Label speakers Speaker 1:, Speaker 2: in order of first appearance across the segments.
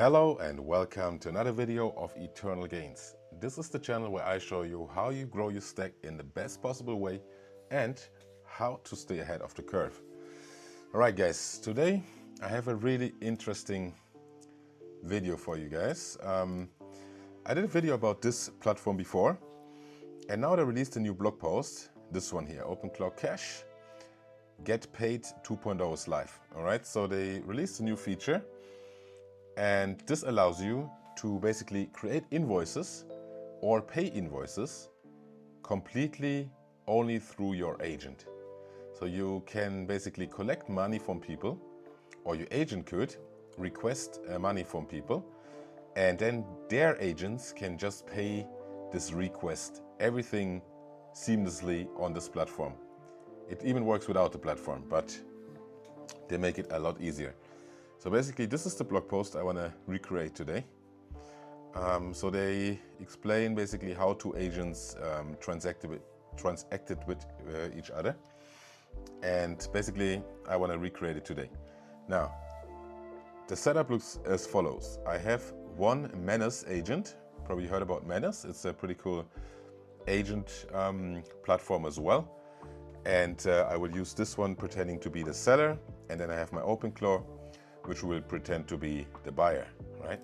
Speaker 1: Hello and welcome to another video of Eternal Gains. This is the channel where I show you how you grow your stack in the best possible way and how to stay ahead of the curve. Alright guys, today I have a really interesting video for you guys. I did a video about this platform before and now they released a new blog post, this one here, OpenClawCash, Get Paid 2.0 is live. Alright, so they released a new feature. And this allows you to basically create invoices or pay invoices completely only through your agent. So you can basically collect money from people, or your agent could request money from people, and then their agents can just pay this request, everything seamlessly on this platform. It even works without the platform, but they make it a lot easier. So basically, this is the blog post I want to recreate today. So they explain basically how two agents transacted with each other. And basically, I want to recreate it today. Now, the setup looks as follows. I have one Manus agent. Probably heard about Manus. It's a pretty cool agent platform as well. And I will use this one pretending to be the seller. And then I have my OpenClaw, which will pretend to be the buyer, right?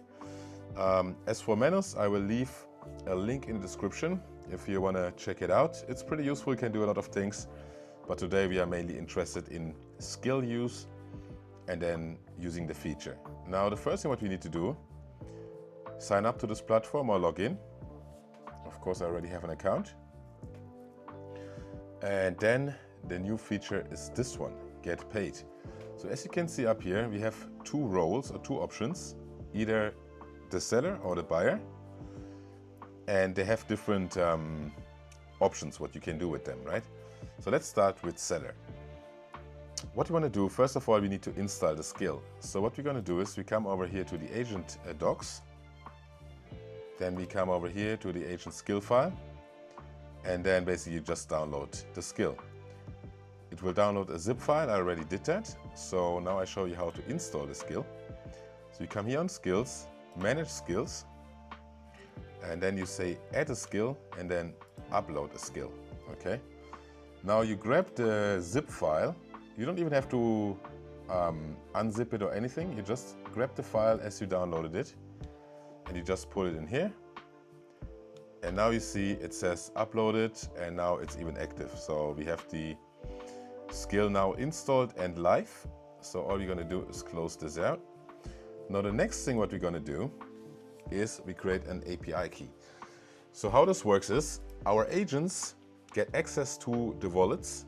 Speaker 1: As for Manus, I will leave a link in the description if you want to check it out. It's pretty useful, can do a lot of things, but today we are mainly interested in skill use and then using the feature. Now, the first thing what we need to do, sign up to this platform or log in. Of course, I already have an account. And then the new feature is this one, Get Paid. So as you can see up here, we have two roles or two options, either the seller or the buyer, and they have different options what you can do with them, right? So let's start with seller. What you want to do, first of all, we need to install the skill. So what we're going to do is we come over here to the agent docs, then we come over here to the agent skill file, and then basically you just download the skill. It will download a zip file, I already did that. So now I show you how to install the skill. So you come here on skills, manage skills, and then you say add a skill and then upload a skill, okay? Now you grab the zip file. You don't even have to unzip it or anything. You just grab the file as you downloaded it and you just put it in here. And now you see it says uploaded and now it's even active. So we have the skill now installed and live. So all you're going to do is close this out. Now the next thing what we're going to do is we create an API key. So how this works is our agents get access to the wallets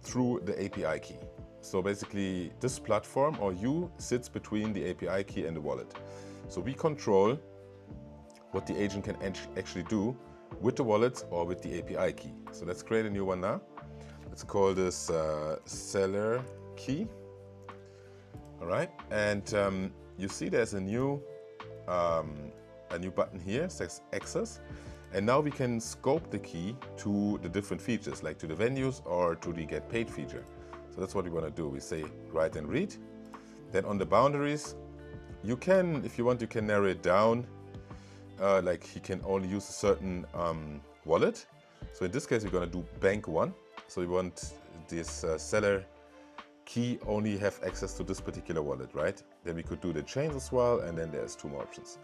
Speaker 1: through the API key. So basically this platform or you sits between the API key and the wallet. So we control what the agent can actually do with the wallet or with the API key. So let's create a new one now. Let's call this seller key. All right, and you see there's a new button here, says access, and now we can scope the key to the different features, like to the venues or to the get paid feature. So that's what we want to do. We say write and read. Then on the boundaries, you can, if you want, you can narrow it down. Like he can only use a certain wallet. So in this case, we're going to do bank one. So we want this seller key only have access to this particular wallet, right? Then we could do the chains as well, and then there's two more options.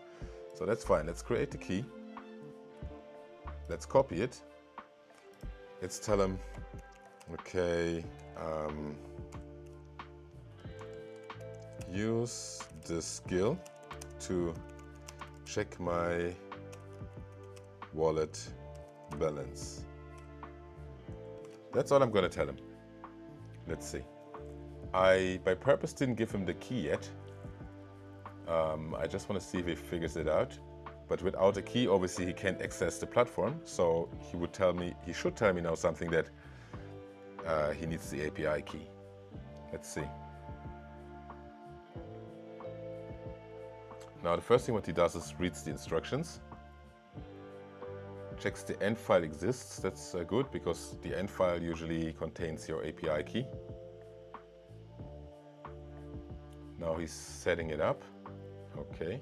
Speaker 1: So that's fine. Let's create the key. Let's copy it. Let's tell him, okay, use the skill to check my wallet balance. That's all I'm going to tell him. Let's see. I, by purpose, didn't give him the key yet. I just want to see if he figures it out. But without a key, obviously, he can't access the platform. So he would tell me, he should tell me now something that he needs the API key. Let's see. Now, the first thing what he does is reads the instructions. Checks the end file exists. That's good because the end file usually contains your API key. Now he's setting it up. Okay.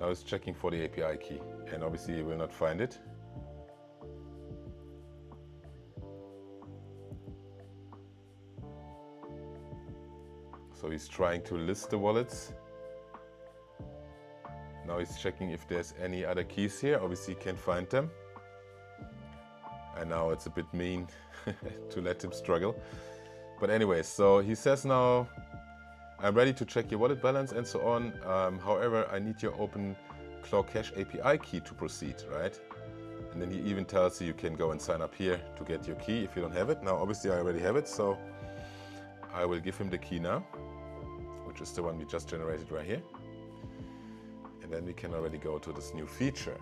Speaker 1: Now it's checking for the API key, and obviously he will not find it. So he's trying to list the wallets. Now he's checking if there's any other keys here. Obviously he can't find them. And now it's a bit mean to let him struggle. But anyway, so he says now, I'm ready to check your wallet balance and so on. However, I need your OpenClawCash API key to proceed, right? And then he even tells you can go and sign up here to get your key if you don't have it. Now, obviously I already have it, so I will give him the key now, which is the one we just generated right here. And then we can already go to this new feature.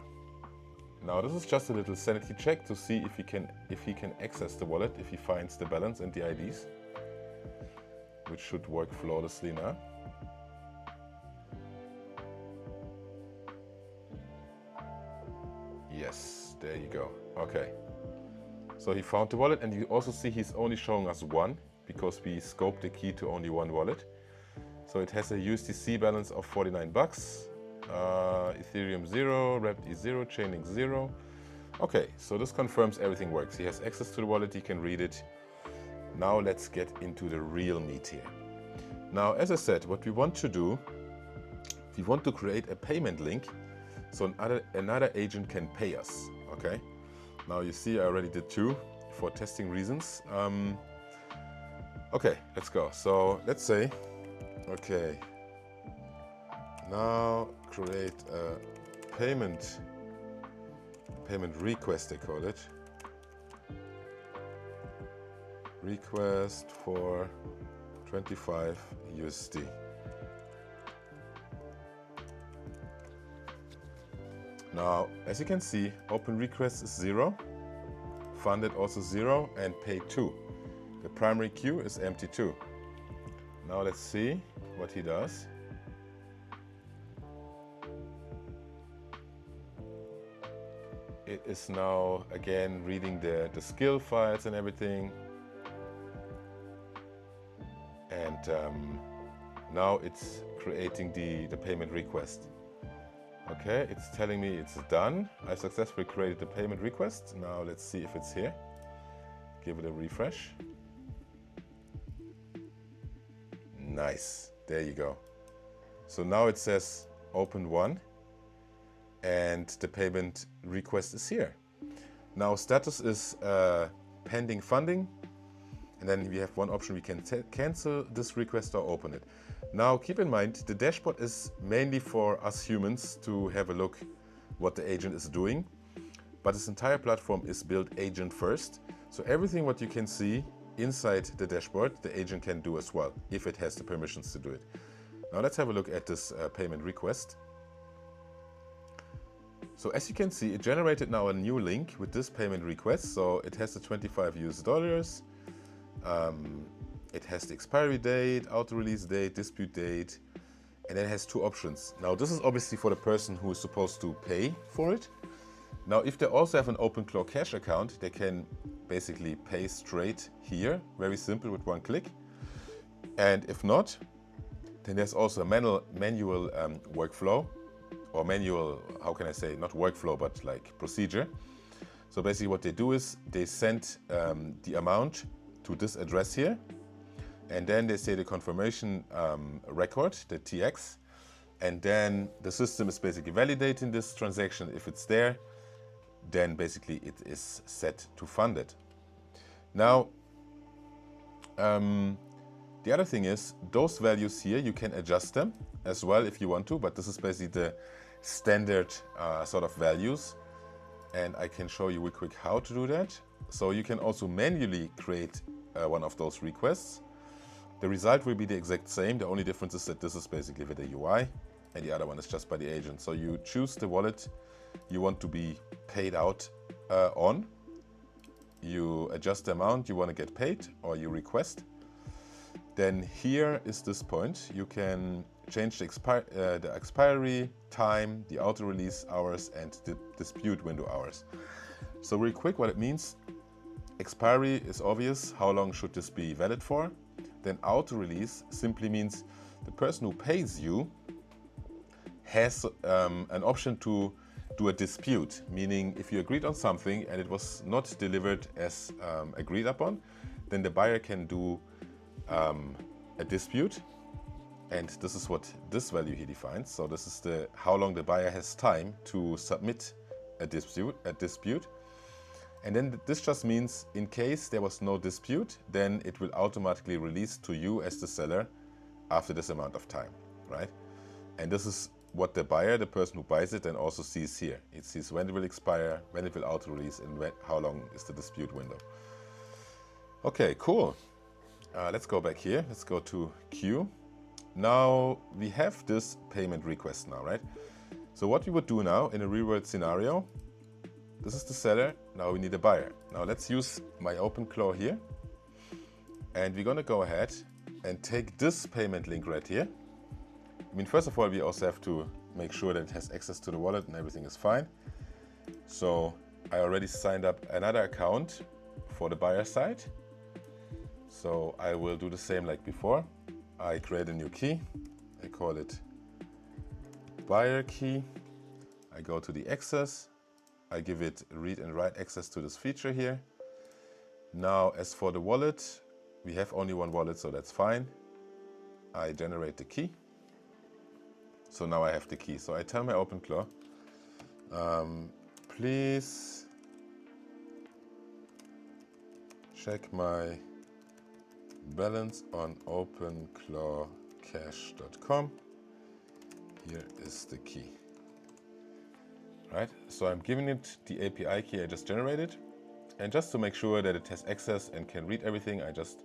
Speaker 1: Now this is just a little sanity check to see if he can access the wallet, if he finds the balance and the IDs, which should work flawlessly now. Yes, there you go. Okay. So he found the wallet, and you also see he's only showing us one because we scoped the key to only one wallet. So it has a USDC balance of 49 bucks. Ethereum 0, Wrapped 0, Chainlink 0. Okay, so this confirms everything works. He has access to the wallet, he can read it. Now let's get into the real meat here. Now, as I said, what we want to do, we want to create a payment link so another agent can pay us, okay? Now you see I already did two for testing reasons. Okay, let's go. So let's say, okay, now create a payment request, they call it. Request for 25 USD. Now, as you can see, open request is 0, funded also 0, and paid 2. The primary queue is empty too. Now let's see what he does. It is now again reading the skill files and everything. And now it's creating the payment request. Okay, it's telling me it's done. I successfully created the payment request. Now let's see if it's here. Give it a refresh. Nice, there you go. So now it says open one and the payment request is here. Now status is pending funding. And then we have one option, we can cancel this request or open it. Now keep in mind, the dashboard is mainly for us humans to have a look what the agent is doing. But this entire platform is built agent first. So everything what you can see inside the dashboard, the agent can do as well, if it has the permissions to do it. Now let's have a look at this payment request. So as you can see, it generated now a new link with this payment request. So it has the 25 US dollars. It has the expiry date, auto release date, dispute date, and then it has two options. Now this is obviously for the person who is supposed to pay for it. Now if they also have an OpenClawCash account, they can basically pay straight here, very simple with one click. And if not, then there's also a manual workflow, or manual, how can I say, not workflow, but like procedure. So basically what they do is they send the amount to this address here, and then they say the confirmation record, the TX, and then the system is basically validating this transaction. If it's there, then basically it is set to fund it. Now, the other thing is, those values here, you can adjust them as well if you want to, but this is basically the standard sort of values, and I can show you real quick how to do that. So you can also manually create one of those requests. The result will be the exact same. The only difference is that this is basically with the UI and the other one is just by the agent. So you choose the wallet you want to be paid out on. You adjust the amount you want to get paid, or you request. Then here is this point. You can change the expiry time, the auto release hours, and the dispute window hours. So real quick, what it means: expiry is obvious. How long should this be valid for? then auto release simply means the person who pays you has an option to do a dispute, meaning if you agreed on something and it was not delivered as agreed upon, then the buyer can do a dispute, and this is what this value here defines. So this is the how long the buyer has time to submit a dispute. And then this just means in case there was no dispute, then it will automatically release to you as the seller after this amount of time, right? And this is what the buyer, the person who buys it, then also sees here. It sees when it will expire, when it will auto-release, and how long is the dispute window. Okay, cool. Let's go back here. Let's go to queue. Now we have this payment request now, right? So what we would do now in a real-world scenario, this is the seller, now we need a buyer. Now let's use my OpenClaw here. And we're gonna go ahead and take this payment link right here. I mean, first of all, we also have to make sure that it has access to the wallet and everything is fine. So I already signed up another account for the buyer side. So I will do the same like before. I create a new key. I call it buyer key. I go to the access. I give it read and write access to this feature here. Now, as for the wallet, we have only one wallet, so that's fine. I generate the key. So now I have the key. So I tell my OpenClaw, please check my balance on OpenClawCash.com. Here is the key. Right, so I'm giving it the API key I just generated, and just to make sure that it has access and can read everything, I just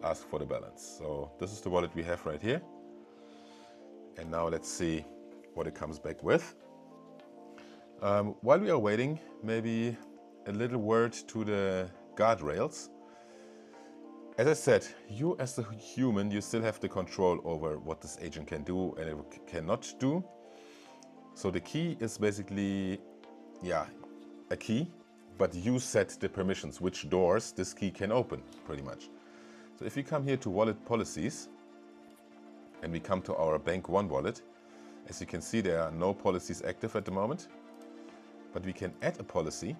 Speaker 1: ask for the balance. So this is the wallet we have right here. And now let's see what it comes back with. While we are waiting, maybe a little word to the guardrails. As I said, you as the human, you still have the control over what this agent can do and it cannot do. So the key is basically, yeah, a key, but you set the permissions, which doors this key can open, pretty much. So if we come here to wallet policies, and we come to our Bank One wallet, as you can see, there are no policies active at the moment, but we can add a policy.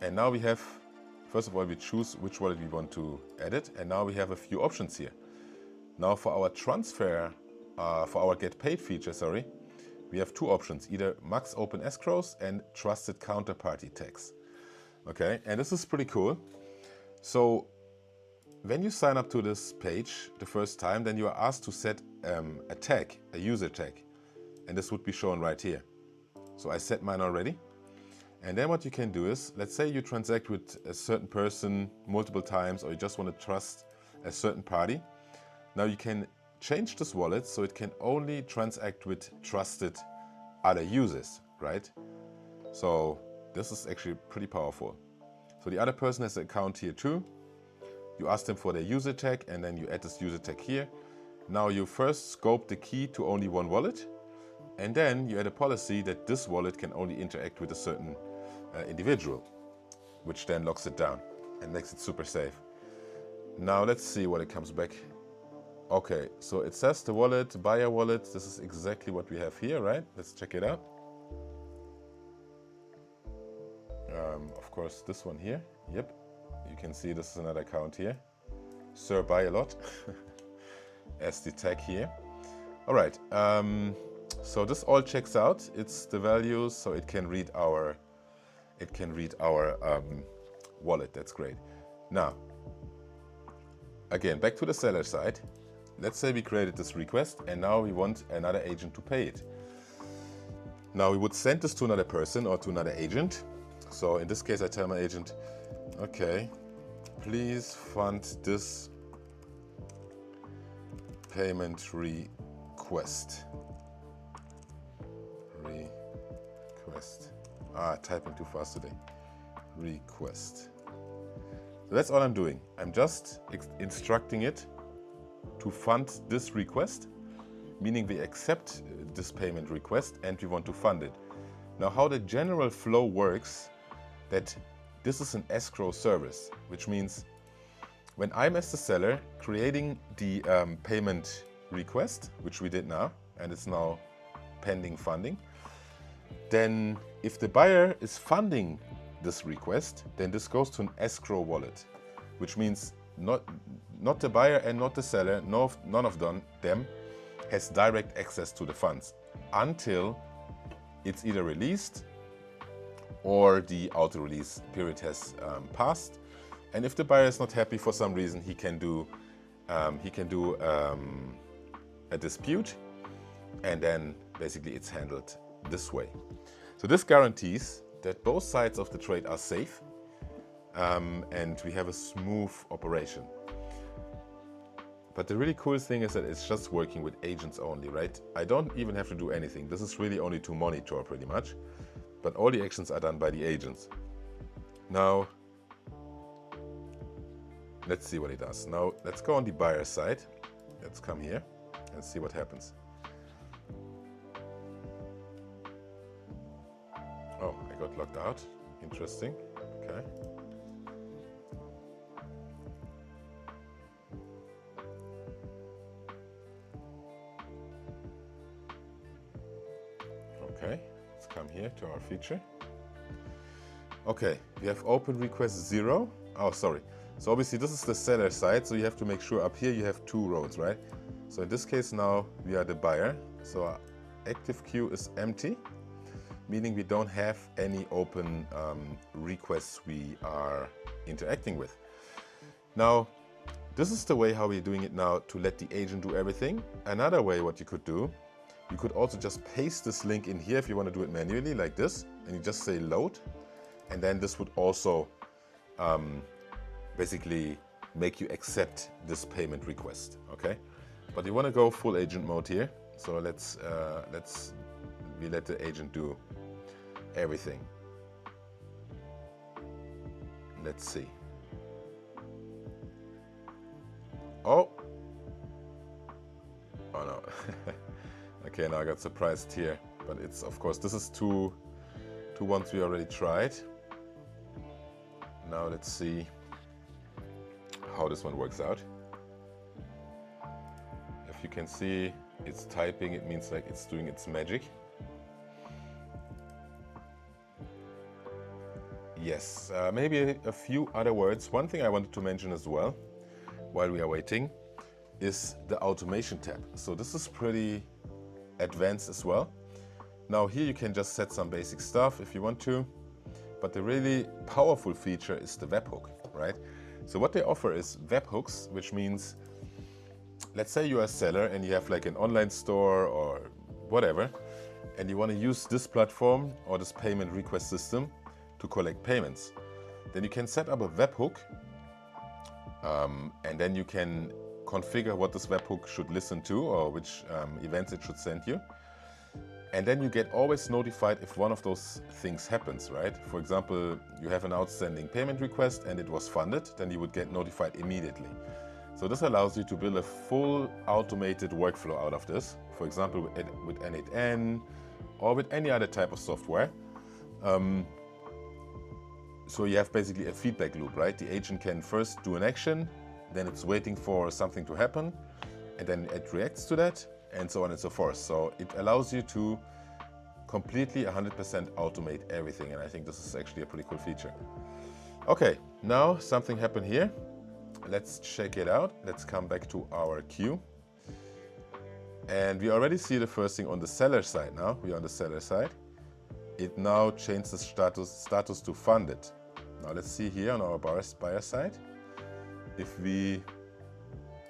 Speaker 1: And now we have, first of all, we choose which wallet we want to edit, and now we have a few options here. Now for our transfer, for our get paid feature, sorry, we have two options, either max open escrows and trusted counterparty tags. Okay, and this is pretty cool. So when you sign up to this page the first time, then you are asked to set a tag, a user tag, and this would be shown right here. So I set mine already. And then what you can do is, let's say you transact with a certain person multiple times, or you just want to trust a certain party. Now you can change this wallet so it can only transact with trusted other users, right? So this is actually pretty powerful. So the other person has an account here too. You ask them for their user tag, and then you add this user tag here. Now you first scope the key to only one wallet, and then you add a policy that this wallet can only interact with a certain individual, which then locks it down and makes it super safe. Now let's see what it comes back. Okay, so it says the wallet, buyer wallet. This is exactly what we have here, right? Let's check it out. Of course, this one here. Yep. You can see this is another account here. Sir, buy a lot. As the tag here. All right. So this all checks out. It's the values, so it can read our wallet. That's great. Now, again, back to the seller side. Let's say we created this request, and now we want another agent to pay it. Now we would send this to another person or to another agent. So in this case, I tell my agent, okay, please fund this payment request. Typing too fast today. Request. So that's all I'm doing. I'm just instructing it to fund this request, meaning we accept this payment request and we want to fund it. Now, how the general flow works, that this is an escrow service, which means When I'm as the seller creating the payment request, which we did now, and it's now pending funding, then if the buyer is funding this request, then this goes to an escrow wallet, which means not the buyer and not the seller, none of them has direct access to the funds until it's either released or the auto-release period has passed. And if the buyer is not happy for some reason, he can do a dispute, and then basically it's handled this way. So this guarantees that both sides of the trade are safe, and we have a smooth operation. But the really cool thing is that it's just working with agents only, right? I don't even have to do anything. This is really only to monitor pretty much, but all the actions are done by the agents. Now, let's see what it does. Now, let's go on the buyer side. Let's come here and see what happens. Oh, I got locked out. Interesting. Okay. Okay, let's come here to our feature. Okay, we have open request 0. Oh, sorry. So obviously this is the seller side, so you have to make sure up here you have 2 rows, right? So in this case now we are the buyer, so our active queue is empty, meaning we don't have any open requests we are interacting with. Now, this is the way how we're doing it now to let the agent do everything. Another way what you could do, you could also just paste this link in here if you want to do it manually like this, and you just say load, and then this would also basically make you accept this payment request, okay? But you want to go full agent mode here, so let's let the agent do everything. Let's see. Oh no. Okay, now I got surprised here, but it's, of course, this is two ones we already tried. Now let's see how this one works out. If you can see, it's typing, it means like it's doing its magic. Yes, maybe a few other words. One thing I wanted to mention as well, while we are waiting, is the automation tab. So this is pretty advanced as well. Now here you can just set some basic stuff if you want to, but the really powerful feature is the webhook, right? So what they offer is webhooks, which means, let's say you're a seller and you have like an online store or whatever, and you want to use this platform or this payment request system to collect payments. Then you can set up a webhook, and then you can configure what this webhook should listen to or which events it should send you. And then you get always notified if one of those things happens, right? For example, you have an outstanding payment request and it was funded, then you would get notified immediately. So this allows you to build a full automated workflow out of this. For example, with N8N or with any other type of software. So you have basically a feedback loop, right? The agent can first do an action, then it's waiting for something to happen, and then it reacts to that, and so on and so forth. So it allows you to completely 100% automate everything, and I think this is actually a pretty cool feature. Okay, now something happened here. Let's check it out. Let's come back to our queue. And we already see the first thing on the seller side now. We're on the seller side. It now changed the status to funded. Now let's see here on our buyer side. If we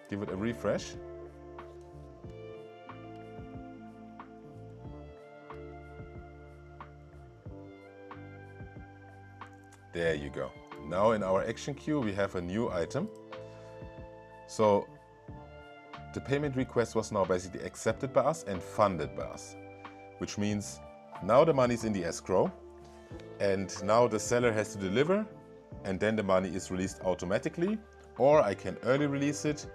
Speaker 1: give it a refresh, there you go. Now in our action queue, we have a new item. So the payment request was now basically accepted by us and funded by us, which means now the money is in the escrow, and now the seller has to deliver, and then the money is released automatically, or I can early release it,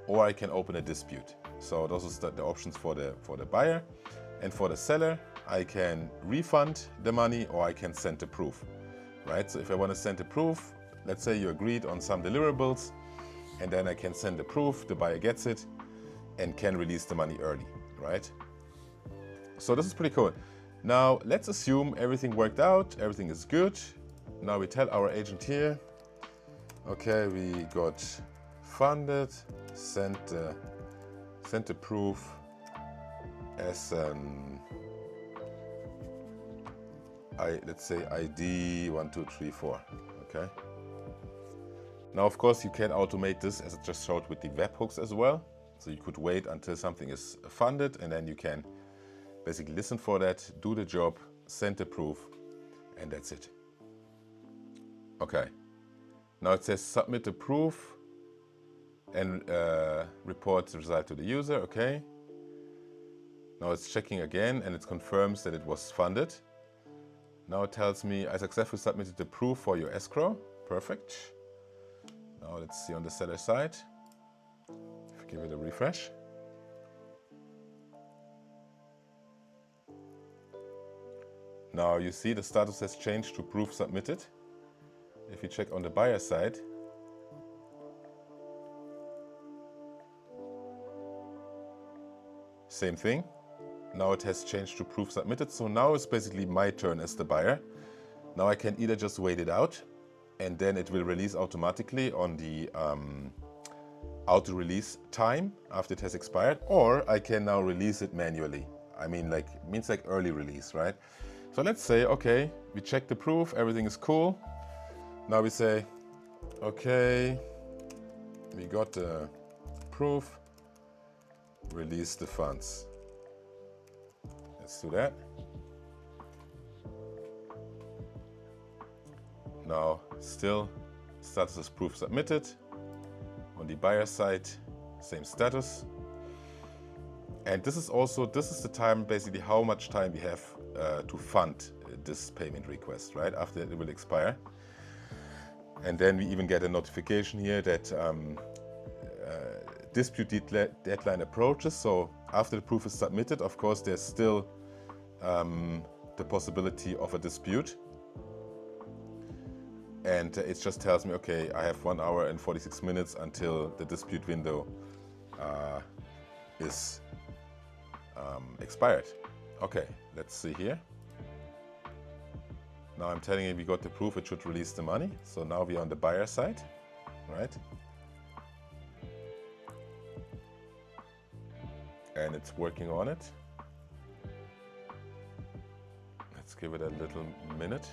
Speaker 1: or I can open a dispute. So those are the options for the buyer. And for the seller, I can refund the money or I can send the proof, right? So if I want to send a proof, let's say you agreed on some deliverables, and then I can send the proof, the buyer gets it, and can release the money early, right? So this is pretty cool. Now let's assume everything worked out, everything is good. Now we tell our agent here, okay, we got funded, sent the proof as an let's say ID 1234, okay? Now of course you can automate this as I just showed with the webhooks as well. So you could wait until something is funded and then you can basically listen for that, do the job, send the proof, and that's it. Okay, now it says submit the proof and report the result to the user, okay. Now it's checking again and it confirms that it was funded. Now it tells me I successfully submitted the proof for your escrow, perfect. Now let's see on the seller side, if we give it a refresh. Now you see the status has changed to proof submitted. If you check on the buyer side, same thing. Now it has changed to proof submitted. So now it's basically my turn as the buyer. Now I can either just wait it out and then it will release automatically on the auto release time after it has expired, or I can now release it manually. I mean, means like early release, right? So let's say, okay, we check the proof, everything is cool. Now we say, okay, we got the proof, release the funds. Let's do that. Now still status as proof submitted. On the buyer side, same status. And this is the time, basically how much time we have to fund this payment request, right? After it will expire. And then we even get a notification here that dispute deadline approaches. So after the proof is submitted, of course, there's still the possibility of a dispute. And it just tells me, okay, I have 1 hour and 46 minutes until the dispute window is expired. Okay, let's see here. Now I'm telling you we got the proof, it should release the money. So now we're on the buyer side, right? And it's working on it. Let's give it a little minute.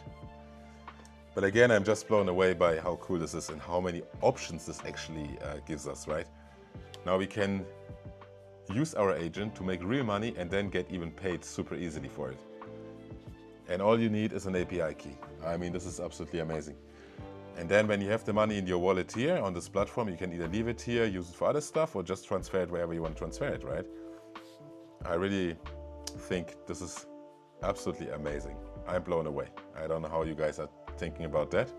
Speaker 1: But again, I'm just blown away by how cool this is and how many options this actually gives us, right? Now we can use our agent to make real money and then get even paid super easily for it. And all you need is an API key. I mean, this is absolutely amazing. And then when you have the money in your wallet here on this platform, you can either leave it here, use it for other stuff, or just transfer it wherever you want to transfer it, right? I really think this is absolutely amazing. I'm blown away. I don't know how you guys are thinking about that.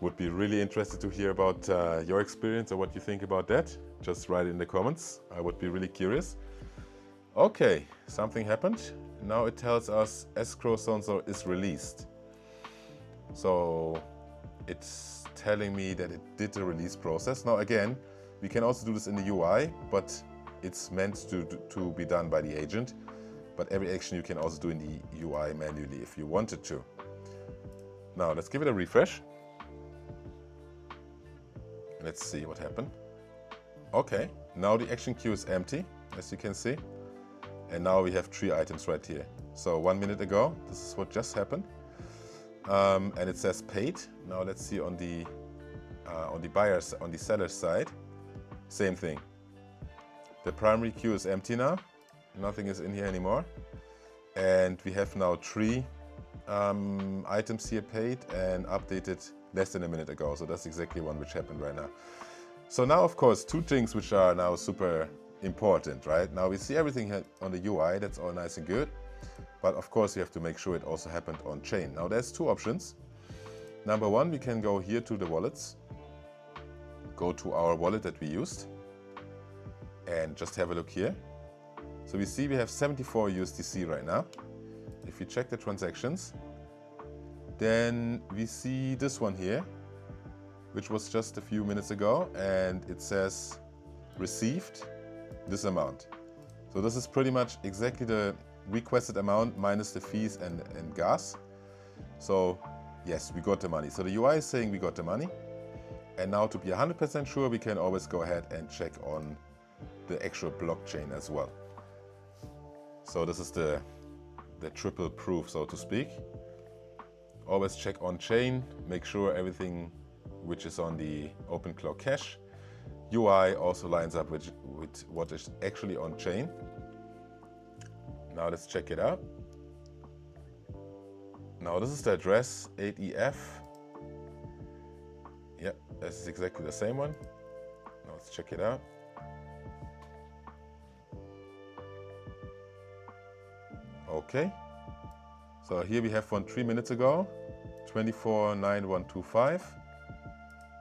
Speaker 1: Would be really interested to hear about your experience or what you think about that. Just write it in the comments. I would be really curious. Okay, something happened. Now it tells us escrow so-and-so is released. So it's telling me that it did the release process. Now again, we can also do this in the UI, but it's meant to be done by the agent. But every action you can also do in the UI manually if you wanted to. Now let's give it a refresh. Let's see what happened. Okay, now the action queue is empty, as you can see. And now we have 3 items right here. So 1 minute ago, this is what just happened. And it says paid. Now let's see on the buyer's, on the seller's side, same thing. The primary queue is empty now. Nothing is in here anymore. And we have now 3 items here paid and updated less than a minute ago. So that's exactly one which happened right now. So now, of course, 2 things which are now super important, right? Now we see everything on the UI, that's all nice and good. But of course, you have to make sure it also happened on chain. Now there's 2 options. Number 1, we can go here to the wallets, go to our wallet that we used, and just have a look here. So we see we have 74 USDC right now. If we check the transactions, then we see this one here. which was just a few minutes ago, and it says received this amount. So this is pretty much exactly the requested amount minus the fees and gas. So yes, we got the money. So the UI is saying we got the money. And now to be 100% sure, we can always go ahead and check on the actual blockchain as well. So this is the triple proof, so to speak. Always check on chain, make sure everything which is on the OpenClawCash UI also lines up with what is actually on chain. Now let's check it out. Now this is the address 8EF. Yep, this is exactly the same one. Now let's check it out. Okay. So here we have one 3 minutes ago, 249125.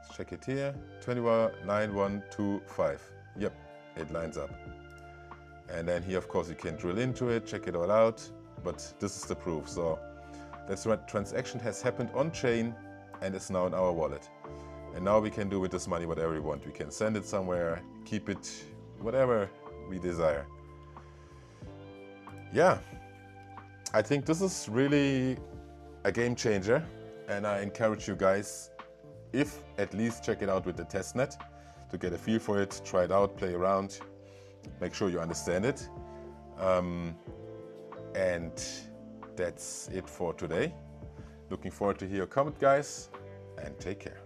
Speaker 1: Let's check it here, 249125. Yep, it lines up. And then here, of course, you can drill into it, check it all out, but this is the proof. So this transaction has happened on chain and is now in our wallet. And now we can do with this money whatever we want. We can send it somewhere, keep it, whatever we desire. Yeah, I think this is really a game changer, and I encourage you guys, if at least check it out with the testnet to get a feel for it, try it out, play around, make sure you understand it. And that's it for today. Looking forward to hear your comment, guys, and take care.